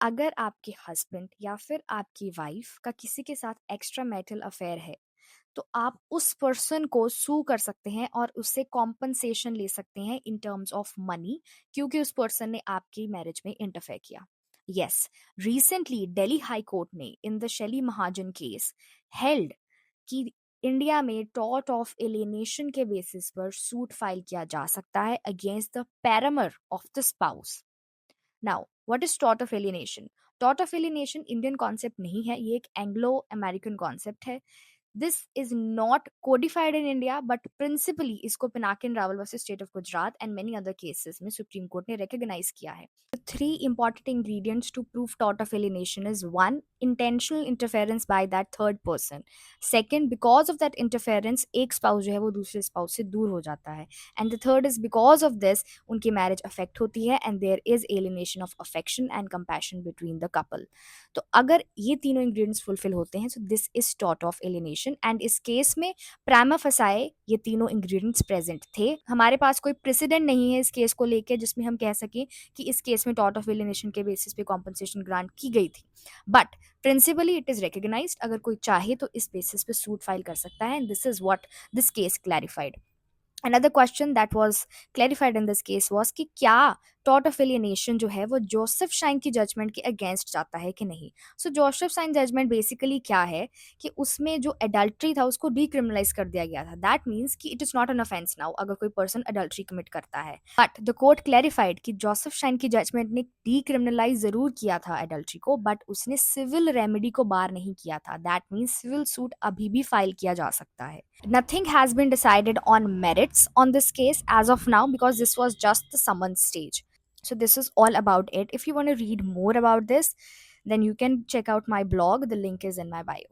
अगर आपके हस्बैंड या फिर आपकी वाइफ का किसी के साथ एक्स्ट्रा मैरिटल अफेयर है, तो आप उस पर्सन को सू कर सकते हैं और उससे कॉम्पनसेशन ले सकते हैं इन टर्म्स ऑफ मनी, क्योंकि उस पर्सन ने आपकी मैरिज में इंटरफेयर किया। Yes, recently Delhi high court ने in the Shaili Mahajan case held कि इंडिया में टॉर्ट ऑफ एलिनेशन के बेसिस पर सूट फाइल किया जा सकता है against the paramour of the spouse. Now what is tort of alienation? Tort of alienation Indian concept नहीं है, ये एक एंग्लो अमेरिकन कॉन्सेप्ट है। This is not codified in India, but principally इसको Pinakin Rawal versus state of Gujarat and many other cases में supreme court ने recognise किया है। The three important ingredients to prove tort of alienation is: one, intentional interference by that third person; second, because of that interference एक spouse जो है वो दूसरे spouse से दूर हो जाता है; and the third is because of this उनकी marriage affect होती है and there is alienation of affection and compassion between the couple। तो अगर ये तीनों ingredients fulfill होते हैं so this is tort of alienation, and इस केस में प्रामा फसाए ये तीनों इंग्रेडिएंट्स प्रेजेंट थे। हमारे पास कोई प्रेसिडेंट नहीं है इस केस को लेके जिसमें हम कह सकें कि इस केस में टॉर्ट ऑफ एलिनेशन के बेसिस पे कॉम्पनसेशन ग्रांट की गई थी, but principally it is recognised. अगर कोई चाहे तो इस बेसिस पे सूट फाइल कर सकता है, and this is what this case clarified. Another question that was clarified in this case was कि क्या टॉर्ट ऑफ एलियनेशन जो है वो जोसेफ शाइन की जजमेंट के अगेंस्ट जाता है कि नहीं। सो जोसेफ शाइन जजमेंट बेसिकली क्या है कि उसमें जो एडल्ट्री था उसको डीक्रिमिनलाइज कर दिया गया था। दैट मीन्स कि it is not an offence now अगर कोई पर्सन एडल्ट्री कमिट करता है, बट द कोर्ट क्लैरिफाइड कि जोसेफ शाइन की जजमेंट ने डीक्रिमिनलाइज जरूर किया था एडल्ट्री को, बट उसने सिविल रेमेडी को बार नहीं किया था। दैट मीन्स सिविल सूट अभी भी फाइल किया जा सकता है। Nothing has been decided on merits on this case as of now because this was just the summons stage. So, this is all about it. If you want to read more about this, then you can check out my blog. The link is in my bio.